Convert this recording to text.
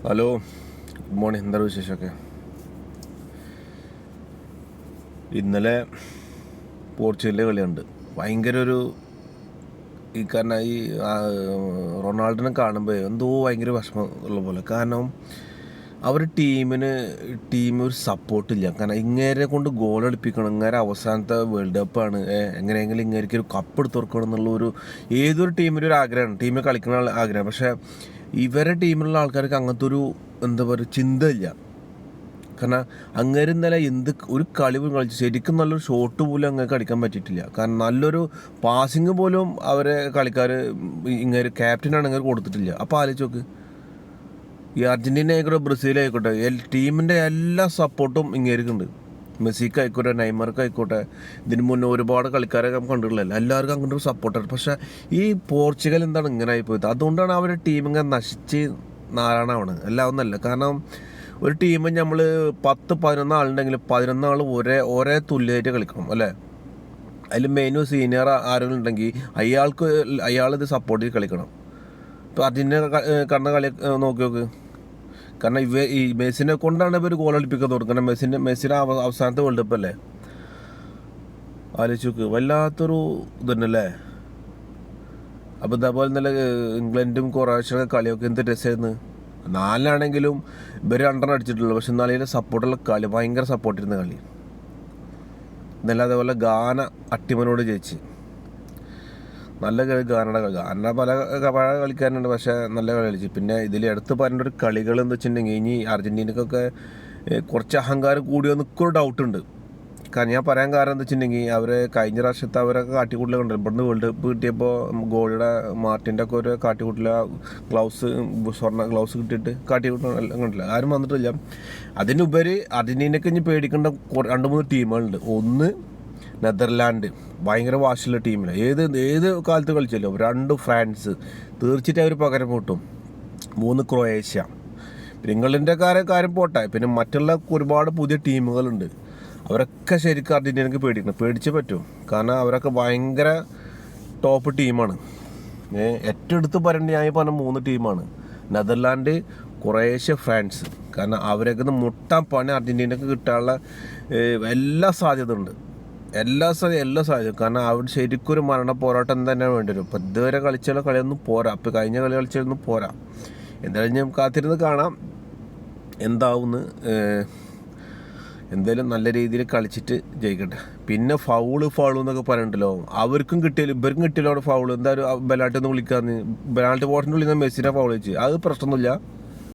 Hello, good morning. എന്താ വിശേഷമൊക്കെ? ഇന്നലെ പോർച്ചുഗലിലെ കളിയുണ്ട്. ഭയങ്കര കാരണം റൊണാൾഡിനെ കാണുമ്പോൾ എന്തോ ഭയങ്കര വിഷമം ഉള്ള പോലെ. കാരണം അവർ ടീം ഒരു സപ്പോർട്ടില്ല. കാരണം ഇങ്ങേരെ കൊണ്ട് ഗോൾ കളിപ്പിക്കണം, ഇങ്ങേരെ അവസാനത്തെ വേൾഡ് കപ്പാണ്, എങ്ങനെയെങ്കിലും ഇങ്ങേർക്ക് ഒരു കപ്പ് എടുത്ത് തുറക്കണം എന്നുള്ളൊരു ഏതൊരു ടീമിൻ്റെ ഒരു ആഗ്രഹമാണ്, ടീമിൽ കളിക്കുന്ന ആഗ്രഹം. പക്ഷേ ഇവരെ ടീമിലുള്ള ആൾക്കാർക്ക് അങ്ങനത്തെ എന്താ പറയുക, ചിന്തയില്ല. കാരണം അങ്ങേര് ഇന്നലെ ഒരു കളി പോലും കളിച്ചു, ശരിക്കും നല്ലൊരു ഷോട്ട് പോലും അങ്ങേക്ക് അടിക്കാൻ പറ്റിയിട്ടില്ല. കാരണം നല്ലൊരു പാസിങ് പോലും അവരെ കളിക്കാർ ഇങ്ങേര് ക്യാപ്റ്റനാണ് ഇങ്ങനെ കൊടുത്തിട്ടില്ല. അപ്പോൾ ആലോചിച്ച് നോക്ക്, ഈ അർജൻറ്റീന ആയിക്കോട്ടെ ബ്രസീൽ ആയിക്കോട്ടെ ടീമിൻ്റെ എല്ലാ സപ്പോർട്ടും ഇങ്ങേർക്കുണ്ട്. മെസ്സിക്ക് ആയിക്കോട്ടെ, നെയ്മർക്ക് ആയിക്കോട്ടെ, ഇതിന് മുന്നേ ഒരുപാട് കളിക്കാരെ നമുക്ക് കണ്ടിട്ടില്ലല്ലോ, എല്ലാവർക്കും അങ്ങോട്ട് ഒരു സപ്പോർട്ടാണ്. പക്ഷേ ഈ പോർച്ചുഗൽ എന്താണ് ഇങ്ങനെ ആയിപ്പോയത്? അതുകൊണ്ടാണ് അവരുടെ ടീം ഇങ്ങനെ നശിച്ച് നാരായണമാണ്. എല്ലാം ഒന്നല്ല. കാരണം ഒരു ടീം നമ്മൾ 10-11 ആളുണ്ടെങ്കിൽ 11 ആൾ ഒരേ തുല്യമായിട്ട് കളിക്കണം അല്ലേ? അതിൽ മെയിനും സീനിയർ ആരെങ്കിലും ഉണ്ടെങ്കിൽ അയാളിത് സപ്പോർട്ട് ചെയ്ത് കളിക്കണം. ഇപ്പോൾ അർജൻറ്റീന കണ്ട കളി നോക്കി നോക്ക്. കാരണം ഈ മെസ്സിനെ കൊണ്ടാണ് ഇവർ ഗോൾ കളിപ്പിക്കാൻ തുടങ്ങുന്നത്. മെസ്സിൻ്റെ അവസാനത്തെ വേൾഡ് കപ്പ് അല്ലേ? ആലോചിച്ച് നോക്ക്, വല്ലാത്തൊരു ഇതുണ്ടല്ലേ. അപ്പോൾ ഇതേപോലെ തന്നെ ഇംഗ്ലണ്ടും ക്രൊയേഷ്യയൊക്കെ കളിയൊക്കെ എന്ത് രസമായിരുന്നു. 4-ആണെങ്കിലും ഇവർ 2 അടിച്ചിട്ടുള്ളൂ. പക്ഷെ എന്നാലും സപ്പോർട്ടുള്ള കളി, ഭയങ്കര സപ്പോർട്ടിരുന്ന കളി. ഇന്നലെ അതേപോലെ ഗാന അട്ടിമനോട് ജയിച്ച് നല്ല കളി. ഗാന പല കളിക്കാരുണ്ട്, പക്ഷേ നല്ല കളി കളിച്ചു. പിന്നെ ഇതിൽ എടുത്ത് പറയേണ്ട ഒരു കളികൾ എന്ന് വെച്ചിട്ടുണ്ടെങ്കിൽ, ഇനി അർജൻറ്റീനക്കൊക്കെ കുറച്ച് അഹങ്കാരം കൂടിയോ എന്നൊക്കെ ഡൗട്ടുണ്ട്. കാരണം ഞാൻ പറയാൻ കാരണം എന്താ വെച്ചിട്ടുണ്ടെങ്കിൽ, അവർ കഴിഞ്ഞ പ്രാവശ്യത്തെ അവരൊക്കെ കാട്ടിക്കൂട്ടിൽ കണ്ടു. ഇവിടുന്ന് വേൾഡ് കപ്പ് കിട്ടിയപ്പോൾ ഗോളിയുടെ മാർട്ടിൻ്റെ ഒക്കെ ഒരു കാട്ടിക്കൂട്ടില സ്വർണ്ണ ഗ്ലൗസ് കിട്ടിയിട്ട് കാട്ടിക്കൂട്ടൽ കണ്ടില്ല, ആരും വന്നിട്ടില്ല. അതിനുപരി അർജൻറ്റീനയ്ക്ക് ഇനി പേടിക്കേണ്ട 2-3 ടീമുകളുണ്ട്. ഒന്ന് നെതർലാൻഡ്, ഭയങ്കര വാശിയുള്ള ടീമില്ല, ഏത് കാലത്ത് കളിച്ചല്ലോ. 2 ഫ്രാൻസ്, തീർച്ചയായിട്ടും അവർ പകരം കൂട്ടും. 3 ക്രൊയേഷ്യ. പിന്നെ ഇംഗ്ലണ്ടിൻ്റെ കാര്യം പോട്ടെ, പിന്നെ മറ്റുള്ള ഒരുപാട് പുതിയ ടീമുകളുണ്ട്. അവരൊക്കെ ശരിക്കും അർജൻറ്റീനക്ക് പേടിച്ചേ പറ്റും. കാരണം അവരൊക്കെ ഭയങ്കര ടോപ്പ് ടീമാണ്. ഏറ്റവും എടുത്ത് പറയേണ്ട ഞാൻ പറഞ്ഞ 3 ടീമാണ്: നെതർലാൻഡ്, ക്രൊയേഷ്യ, ഫ്രാൻസ്. കാരണം അവരൊക്കെ മുട്ടാൻ പണി അർജൻറ്റീനക്ക് കിട്ടാനുള്ള എല്ലാ സാധ്യത ഉണ്ട്. എല്ലാ സാധ്യത. കാരണം അവർ ശരിക്കും ഒരു മരണ പോരാട്ടം തന്നെ വേണ്ടി വരും. ഇപ്പം ഇതുവരെ കളിച്ചുള്ള കളിയൊന്നും പോരാ. അപ്പോൾ കഴിഞ്ഞ കളി കളിച്ചൊന്നും പോരാ. എന്തായാലും ഞാൻ കാത്തിരുന്ന് കാണാം എന്താവുമെന്ന്. എന്തായാലും നല്ല രീതിയിൽ കളിച്ചിട്ട് ജയിക്കട്ടെ. പിന്നെ ഫൗള് എന്നൊക്കെ പറയുന്നുണ്ടല്ലോ, ഇവർക്കും കിട്ടിയല്ലോ അവിടെ ഫൗള്. എന്തായാലും ബെനാൾട്ടി ഒന്ന് വിളിക്കാമെന്ന്, ബെനാൾട്ടി ബോട്ടിൻ്റെ ഉള്ളിൽ നിന്ന് മെസ്സിനെ ഫൗൾ വെച്ച്, അത് പ്രശ്നമൊന്നുമില്ല.